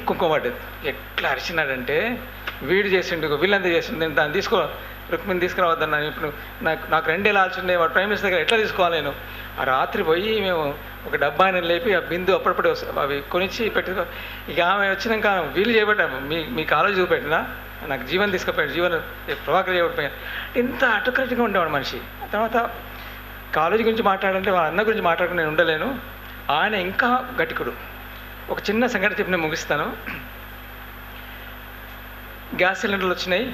కుంకుమ పడ్డది. ఎట్లా అరిచినాడంటే, వీడు చేసిండు, వీళ్ళంతా చేసిండు, నేను దాన్ని తీసుకో, రుక్మిణి తీసుకురావద్దన్నా, ఇప్పుడు నాకు 2 ఏళ్ళు ఆల్చుండే, వాడు ప్రైమ్ మినిస్టర్ దగ్గర ఎట్లా తీసుకోవాలి నేను? ఆ రాత్రి పోయి మేము ఒక డబ్బా ఆయన లేపి ఆ బిందు అప్పుడప్పుడు అవి కొనిచ్చి పెట్టుకో. ఇక ఆమె వచ్చినాక వీలు చేయబడ్డాము, మీ కాలేజీ చూపెట్టినా, నాకు జీవన్ తీసుకుపోయాడు, జీవన్ ప్రభాకర్ చేయబడిపోయాను. ఇంత అటుకట్టుగా ఉండేవాడు మనిషి. ఆ తర్వాత కాలేజీ గురించి మాట్లాడాలంటే వాళ్ళ అన్న గురించి మాట్లాడుకుని నేను ఉండలేను. ఆయన ఇంకా గట్టికుడు. ఒక చిన్న సంఘటన చెప్పి నేను ముగిస్తాను. గ్యాస్ సిలిండర్లు వచ్చినాయి.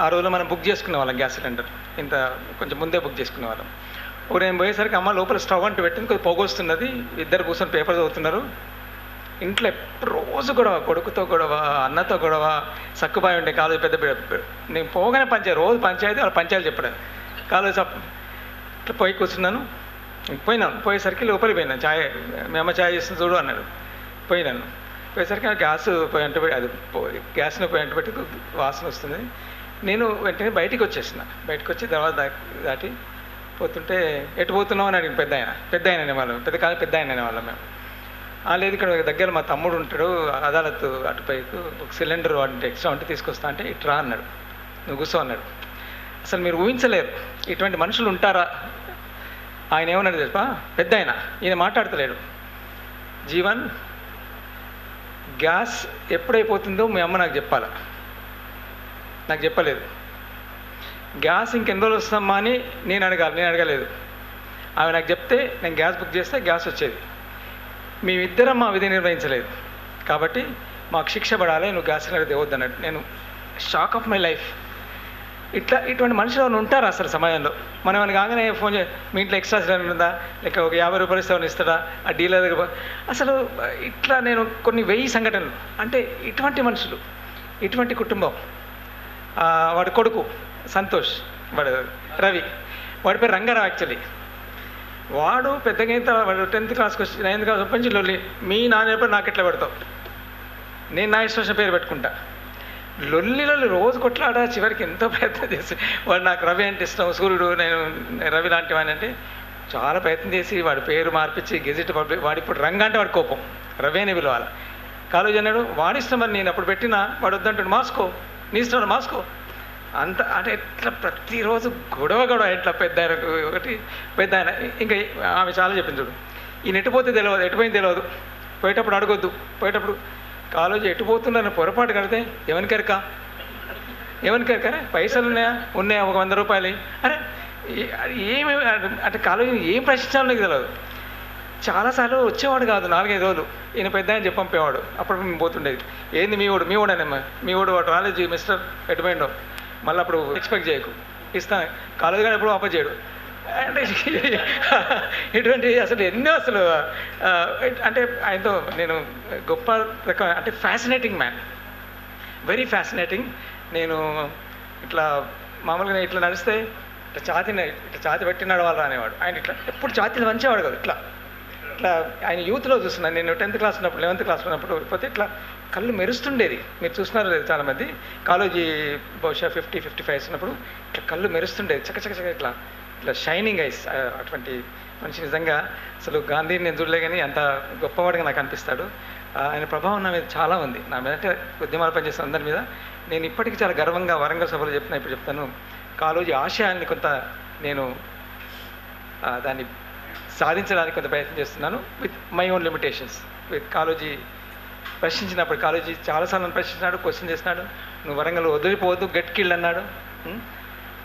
ఆ రోజులో మనం బుక్ చేసుకునే వాళ్ళం గ్యాస్ సిలిండర్, ఇంత కొంచెం ముందే బుక్ చేసుకునే వాళ్ళం. ఒక నేను పోయేసరికి అమ్మ లోపల స్టవ్ అంటూ పెట్టింది, కొద్దిగా పొగొస్తున్నది, ఇద్దరు కూర్చొని పేపర్ చదువుతున్నారు. ఇంట్లో ఎప్పుడు రోజు గొడవ, కొడుకుతో గొడవ, అన్నతో గొడవ, సక్కుబాయి ఉండే కాలేజీ పెద్ద. నేను పోగానే రోజు పంచాయతీ, వాళ్ళ పంచాయతీ చెప్పడం. కాలేజీ ఇట్లా పోయి కూర్చున్నాను. పోయేసరికి లోపలికి పోయినాను. మీ అమ్మ ఛాయ్ చేస్తుంది చూడు అన్నాడు. పోయేసరికి గ్యాస్ పోయి అంట అది గ్యాస్ను పోయి అంట పెట్టి వాసన వస్తుంది. నేను వెంటనే బయటికి వచ్చి తర్వాత దాటి పోతుంటే, ఎటు పోతున్నావు అని అడిగిన పెద్ద ఆయన అనేవాళ్ళం, పెద్ద ఆయన అనేవాళ్ళం మేము. లేదు, ఇక్కడ దగ్గర మా తమ్ముడు ఉంటాడు, అదాలత్ అటుపైకు ఒక సిలిండర్ వాడి ఎక్స్ట్రా ఉంటే తీసుకొస్తా అంటే, ఇట్రా అన్నాడు, నువ్వు కూర్చో అన్నాడు. అసలు మీరు ఊహించలేరు ఇటువంటి మనుషులు ఉంటారా. ఆయన ఏమన్నాడు చెప్ప, పెద్ద ఆయన, ఈయన మాట్లాడతలేడు. జీవన్, గ్యాస్ ఎప్పుడైపోతుందో మీ అమ్మ నాకు చెప్పాలా, నాకు చెప్పలేదు. గ్యాస్ ఇంకెన్ని రోజులు వస్తుందమ్మా అని నేను అడగలేదు. ఆమె నాకు చెప్తే నేను గ్యాస్ బుక్ చేస్తే గ్యాస్ వచ్చేది. మేమిద్దరం మా విధి నిర్వహించలేదు కాబట్టి మాకు శిక్ష పడాలి, నువ్వు గ్యాస్ సిలిండర్ తేవద్దు అన్నట్టు. నేను షాక్ ఆఫ్ మై లైఫ్. ఇటువంటి మనుషులు ఉంటారు అసలు సమయంలో. మనం ఏమైనా కాగానే ఫోన్ మీ ఇంట్లో ఎక్స్ట్రా సిలిండర్ ఉందా, లేక ఒక 50 రూపాయలు ఇస్తే ఇస్తాడా, ఆ డీలర్ దగ్గర అసలు ఇట్లా నేను కొన్ని 1000 సంఘటనలు. అంటే ఇటువంటి మనుషులు, ఇటువంటి కుటుంబం. వాడి కొడుకు సంతోష్, వాడు రవి, వాడి పేరు రంగారావు యాక్చువల్లీ. వాడు పెద్దగా వాడు 10th క్లాస్కి వచ్చి 9th క్లాస్ నుంచి లొల్లి, మీ నాన్న పేరు నాకు ఎట్లా పెడతావు, నేను నా ఇష్టం పేరు పెట్టుకుంటా. లొల్లి రోజు కొట్లాడా. చివరికి ఎంతో ప్రయత్నం చేసి, వాడు నాకు రవి అంటే ఇష్టం, సూర్యుడు, నేను రవి లాంటి వాడిని అంటే చాలా ప్రయత్నం చేసి వాడి పేరు మార్పించి గెజిట్ పబ్లిక్. వాడి ఇప్పుడు రంగ అంటే వాడి కోపం, రవి అని పిలవాలి. కాలేజీ అన్నాడు, వాడి ఇష్టం అని నేను అప్పుడు పెట్టినా, వాడు వద్దంటాడు, మాస్కో నీ ఇష్టం మాస్కో అంత. అంటే ఎట్లా ప్రతిరోజు గొడవ ఎట్లా పెద్ద ఆయనకు ఒకటి పెద్ద ఆయన. ఇంకా ఆమె చాలా చెప్పింది చూడు, ఈయన ఎటుపోతే తెలియదు, ఎటుపోయింది తెలియదు, పోయేటప్పుడు అడగొద్దు, పోయేటప్పుడు కాలేజీ ఎటుపోతున్నాను పొరపాటు కడితే ఎవరికెరక పైసలు ఉన్నాయా ఒక 100 రూపాయలు, అరే ఏమి అంటే కాలేజీ ఏం ప్రశ్నించాలో నాకు తెలియదు. చాలాసార్లు వచ్చేవాడు కాదు, 4-5 రోజులు ఈయన పెద్ద ఆయన చెప్పి పంపేవాడు. అప్పుడు మేము పోతుండేది, ఏంది మీ ఓడనేమ్మా, వాడు రాలేదు మిస్టర్ ఎటుపోయిండో, మళ్ళీ అప్పుడు ఎక్స్పెక్ట్ చేయకు, ఇస్తాను. కాలేజీ కానీ ఎప్పుడు వాపస్ చేయడు. అంటే ఇటువంటి అసలు ఎన్నో అసలు అంటే ఆయనతో నేను గొప్ప రకం, అంటే ఫ్యాసినేటింగ్ మ్యాన్, వెరీ ఫ్యాసినేటింగ్. నేను ఇట్లా మామూలుగా ఇట్లా నడిస్తే ఇట్లా ఛాతి పెట్టి నడవాలి అనేవాడు. ఆయన ఇట్లా ఎప్పుడు ఛాతీలు వంచేవాడు కాదు, ఇట్లా ఆయన యూత్లో చూస్తున్నాను. నేను 10th క్లాస్ ఉన్నప్పుడు 11th క్లాస్ ఉన్నప్పుడు పోతే ఇట్లా కళ్ళు మెరుస్తుండేది. మీరు చూస్తున్నారు లేదు చాలామంది, కాలేజీ బహుశా 50-55 ఉన్నప్పుడు ఇట్లా కళ్ళు మెరుస్తుండేది, చక్కచక్క ఇట్లా షైనింగ్ ఐస్. అటువంటి మనిషి నిజంగా అసలు గాంధీని నేను చూడలే కానీ అంత గొప్పవాడిగా నాకు అనిపిస్తాడు. ఆయన ప్రభావం నా మీద చాలా ఉంది, నా మీద అంటే ఉద్యమాలు పనిచేస్తున్న అందరి మీద. నేను ఇప్పటికీ చాలా గర్వంగా వరంగల్ సభలో ఇప్పుడు చెప్తాను, కాలేజీ ఆశయాల్ని కొంత నేను దాన్ని సాధించడానికి కొంత ప్రయత్నం చేస్తున్నాను, with my own limitations. With college ప్రశ్నించినప్పుడు, కాలేజీ చాలాసార్లు ప్రశ్నించినాడు, క్వశ్చన్ చేసినాడు, నువ్వు వరంగల్ వదిలిపోవద్దు, గెట్ కిల్డ్ అన్నాడు.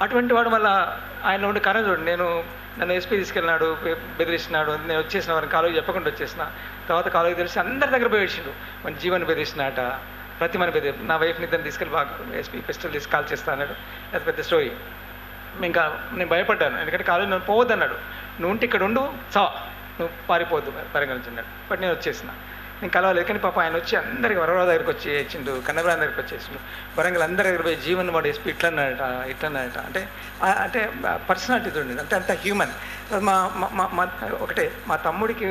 అటువంటి వాడు మళ్ళీ ఆయన ఉండి కరెంట్ చూడండి, నన్ను ఎస్పీ తీసుకెళ్ళినాడు, బెదిరిస్తున్నాడు, నేను వచ్చేసిన వారిని కాలేజీ చెప్పకుండా వచ్చేసిన. తర్వాత కాలేజీ తెలిసి అందరి దగ్గర పోయి వేసిండు, మన జీవన్ బెదిరిస్తున్నాట, ప్రతిమని నా వైఫ్ని ఇద్దరిని తీసుకెళ్ళి బాగా ఎస్పీ పిస్టల్ తీసి కాల్ చేస్తా అన్నాడు. అది పెద్ద స్టోరీ. ఇంకా నేను భయపడ్డాను, ఎందుకంటే కాలేజీ నన్ను పోవద్దన్నాడు. నువ్వు ఉంటే ఇక్కడ ఉండు, నువ్వు పారిపోవద్దు వరంగల్ నుంచి అన్నాడు. బట్ నేను వచ్చేసిన, నేను కలవలేదు. కానీ పాప ఆయన వచ్చి అందరికి వరవరావు దగ్గరికి వచ్చి ఇచ్చిండు, కన్నబరాన్ దగ్గరికి వచ్చేసిండు, వరంగల్ అందరి దగ్గర పోయి జీవన్ వాడు ఎస్పీ ఇట్లన్నాడట. అంటే పర్సనాలిటీ చూడండి, అంత హ్యూమన్. ఒకటే మా తమ్ముడికి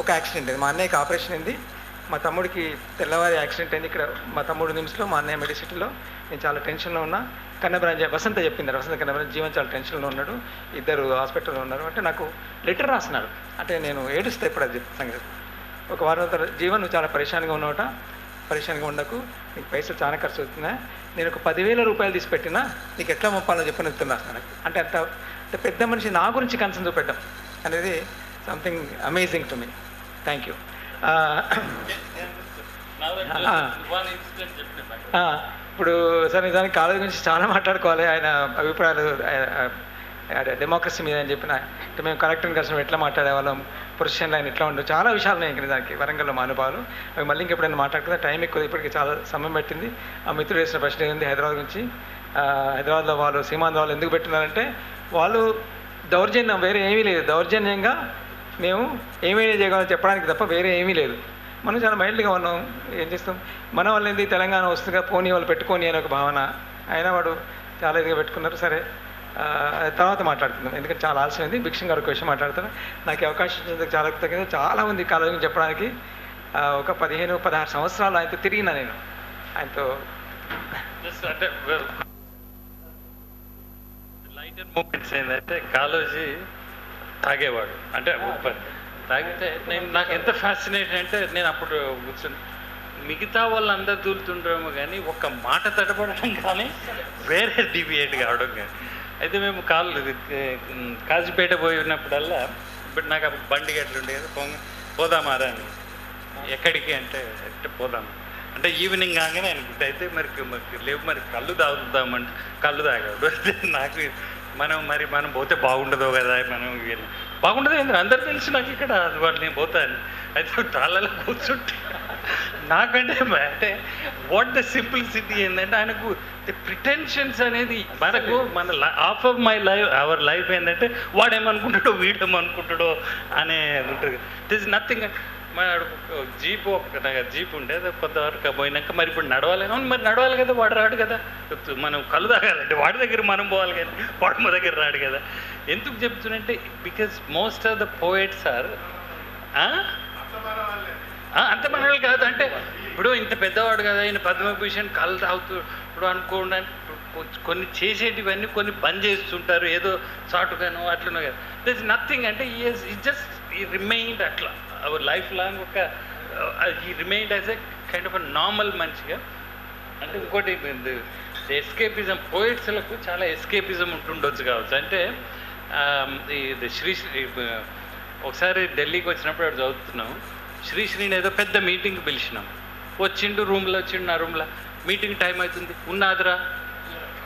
ఒక యాక్సిడెంట్ అయింది, మా అన్నయ్యకి ఆపరేషన్ అయింది, మా తమ్ముడికి తెల్లవారి యాక్సిడెంట్ అయింది ఇక్కడ మా తమ్ముడు నిమ్స్లో, మా అన్నయ్య మెడిసిటీలో. నేను చాలా టెన్షన్లో ఉన్నా. కన్నబరాన్ వసంత చెప్పింది, వసంత కన్నబరాన్ జీవన్ చాలా టెన్షన్లో ఉన్నాడు, ఇద్దరు హాస్పిటల్లో ఉన్నారు అంటే నాకు లెటర్ రాసినాడు. అంటే నేను ఏడుస్తా ఇప్పుడు అది సంగతి. ఒక వారం తర్వాత, జీవన్ నువ్వు చాలా పరేషాన్గా ఉన్నావుట, పరిశ్రమగా ఉండకు, నీకు పైసలు చాలా ఖర్చు అవుతున్నా, నేను ఒక 10,000 రూపాయలు తీసి పెట్టినా నీకు ఎట్లా పంపాలో చెప్పని చెప్తున్నా. అంటే అంత పెద్ద మనిషి నా గురించి కన్సర్న్ చూపెట్టడం అనేది something amazing to me. Thank you. ఇప్పుడు సార్ నిజానికి కాలేజీ గురించి చాలా మాట్లాడుకోవాలి. ఆయన అభిప్రాయాలు డెమోక్రసీ మీద అని చెప్పిన, అంటే మేము కలెక్టర్ కలిసి ఎట్లా మాట్లాడేవాళ్ళం, పొజిషన్ లైన్ ఎట్లా ఉండదు, చాలా విషయాలు ఉన్నాయి ఇంక నిజానికి వరంగల్లో మా అనుభవాలు. అవి మళ్ళీ ఇంకెప్పుడైనా మాట్లాడుకుంటే టైం ఎక్కువ, ఇప్పటికి చాలా సమయం పట్టింది. ఆ మిత్రుడు వేసిన ప్రశ్న ఏంది హైదరాబాద్ గురించి. హైదరాబాద్లో వాళ్ళు సీమాంధ్ర వాళ్ళు ఎందుకు పెట్టినారంటే, వాళ్ళు దౌర్జన్యం వేరే ఏమీ లేదు, దౌర్జన్యంగా మేము ఏమైనా చేయగలం చెప్పడానికి తప్ప వేరే ఏమీ లేదు. మనం చాలా మైల్డ్గా ఉన్నాం, ఏం చేస్తాం, మన వాళ్ళు ఏంది తెలంగాణ వస్తుందిగా పోనీ వాళ్ళు పెట్టుకొని అనే ఒక భావన. అయినా వాడు చాలా ఇదిగా పెట్టుకున్నారు. సరే తర్వాత మాట్లాడుకుందాం, ఎందుకంటే చాలా ఆలస్యమైంది. భిక్షం గారు ఒక విషయం మాట్లాడతాను. నాకు అవకాశం ఇచ్చినందుకు చాలా కృతజ్ఞత. చాలా ఉంది కాలేజీ గురించి చెప్పడానికి. ఒక 15-16 సంవత్సరాలు ఆయనతో తిరిగినా నేను, ఆయనతో. అంటే లైటర్ మూమెంట్స్ ఏంటంటే, కాలేజీ తాగేవాడు, అంటే తాగితే నాకు ఎంత ఫ్యాసినేట్ అంటే, నేను అప్పుడు కూర్చొని మిగతా వాళ్ళు అందరు దూరుతుంటామో కానీ ఒక్క మాట తడపడడం కానీ వేరే డివియేట్ కావడం కానీ. అయితే మేము కాజీపేట పోయి ఉన్నప్పుడల్లా, ఇప్పుడు నాకు అప్పుడు బండి గట్లుండే కదా, పోదామారా అని. ఎక్కడికి అంటే పోదాము అంటే ఈవినింగ్ కాగానే అనుకుంటే, అయితే మరి లేవు మరి కళ్ళు తాగుతామంటే కళ్ళు తాగాడు. నాకు మనం పోతే బాగుండదో కదా, మనం బాగుండదు ఏంటి అందరు తెలిసి నాకు ఇక్కడ వాళ్ళు నేను పోతాను. అయితే తాళ్ళలో కూర్చుంటే నాకంటే అంటే వాట్ ద సింప్లిసిటీ ఏంటంటే, ఆయనకు ప్రిటెన్షన్స్ అనేది మనకు మన half of my life our life ఏంటంటే వాడేమనుకుంటాడో వీడేమనుకుంటాడో అనే ఉంటుంది. It is nothing. మన జీపు జీప్ ఉండేది కొంతవరకు పోయినాక, మరి ఇప్పుడు నడవాలి, మరి నడవాలి కదా, వాడు రాడు కదా, మనం కళ్ళు తాగాలంటే వాడి దగ్గర మనం పోవాలి కానీ వాడు మా దగ్గర రాడు కదా. ఎందుకు చెప్తున్నంటే, because most of the poets are అంత మనవాళ్ళు కాదు. అంటే ఇప్పుడు ఇంత పెద్దవాడు కదా, ఈయన పద్మభూషణ్ కళ్ళు తాగుతూ ఇప్పుడు అనుకోండి, కొన్ని చేసేటివన్నీ కొన్ని బంద్ చేస్తుంటారు, ఏదో చాటుగానో అట్లనో కదా. That is nothing. అంటే ఈ జస్ట్ ఈ రిమైండ్ అట్లా అవర్ లైఫ్ లాంగ్ ఒక ఈ remind as a kind of a normal మనిషిగా. అంటే ఇంకోటి ఎస్కేపిజం, పోయిట్స్లకు చాలా ఎస్కేపిజం ఉంటుండొచ్చు కావచ్చు. అంటే ఇది శ్రీశ్రీ ఒకసారి ఢిల్లీకి వచ్చినప్పుడు అక్కడ చదువుతున్నాం, శ్రీశ్రీని ఏదో పెద్ద మీటింగ్ పిలిచినాం, వచ్చిండు రూమ్లో వచ్చిండు, నా రూమ్లో మీటింగ్ టైం అవుతుంది, ఉన్నాదిరా.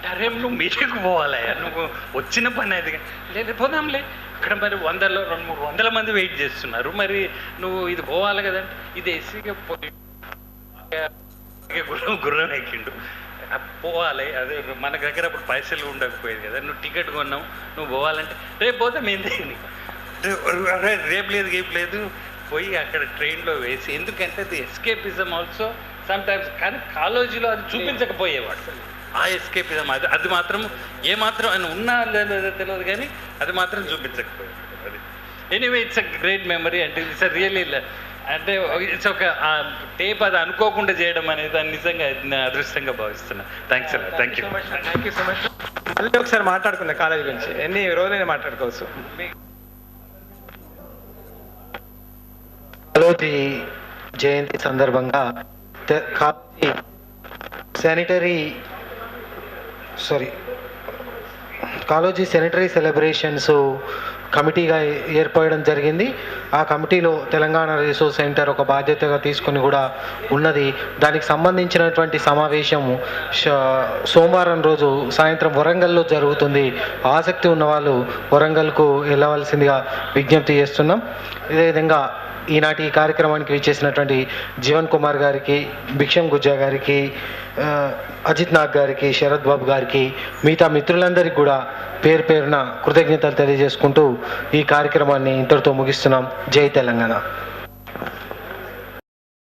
అరే నువ్వు మీటింగ్కి పోవాలా, నువ్వు వచ్చిన పని అది లేదు, పోదాంలే, అక్కడ మరి 200-300 మంది వెయిట్ చేస్తున్నారు, మరి నువ్వు ఇది పోవాలి కదంటే, ఇది ఎస్సీగా పోయి గుర్రం ఎక్కిండు, పోవాలి. అదే మన దగ్గర అప్పుడు పైసలు ఉండకపోయేది కదా, నువ్వు టికెట్ కొన్నావు, నువ్వు పోవాలంటే రేపు పోతే మేము నీకు రేపు లేదు పోయి అక్కడ ట్రైన్లో వేసి. ఎందుకంటే అది ఎస్కేపిజం ఆల్సో సమ్ టైమ్స్. కానీ కాలేజీలో అది చూపించకపోయేవాడు ఆ ఎస్కేపిజం. అది మాత్రం ఏమాత్రం ఆయన ఉన్నా లేదో తెలియదు కానీ అది మాత్రం చూపించకపోయేది. అది anyway it's a great memory. అంటే ఇట్స్ అ రియల్లీ, అంటే ఇట్స్ ఒక టేప్ అది అనుకోకుండా చేయడం అనేది దాన్ని నిజంగా అదృష్టంగా భావిస్తున్నా. థ్యాంక్స్ అలా. Thank you so much. మళ్ళీ ఒకసారి మాట్లాడుకుందాం కాలేజీ గురించి, ఎన్ని రోజులైనా మాట్లాడుకోవచ్చు. కాళోజీ జయంతి సందర్భంగా కాళోజీ శానిటరీ సెలబ్రేషన్స్ కమిటీగా ఏర్పడడం జరిగింది. ఆ కమిటీలో తెలంగాణ రిసోర్స్ సెంటర్ ఒక బాధ్యతగా తీసుకుని కూడా ఉన్నది. దానికి సంబంధించినటువంటి సమావేశం సోమవారం రోజు సాయంత్రం వరంగల్లో జరుగుతుంది. ఆసక్తి ఉన్న వాళ్ళు వరంగల్కు వెళ్ళవలసిందిగా విజ్ఞప్తి చేస్తున్నాం. ఇదేవిధంగా ఈనాటి ఈ కార్యక్రమానికి విచ్చేసినటువంటి జీవన్ కుమార్ గారికి, భిక్షం గుజ్జా గారికి, అజిత్ నాగ్ గారికి, శరత్ బాబు గారికి, మిగతా మిత్రులందరికీ కూడా పేరు పేరున కృతజ్ఞతలు తెలియజేసుకుంటూ ఈ కార్యక్రమాన్ని ఇంతటితో ముగిస్తున్నాం. జై తెలంగాణ.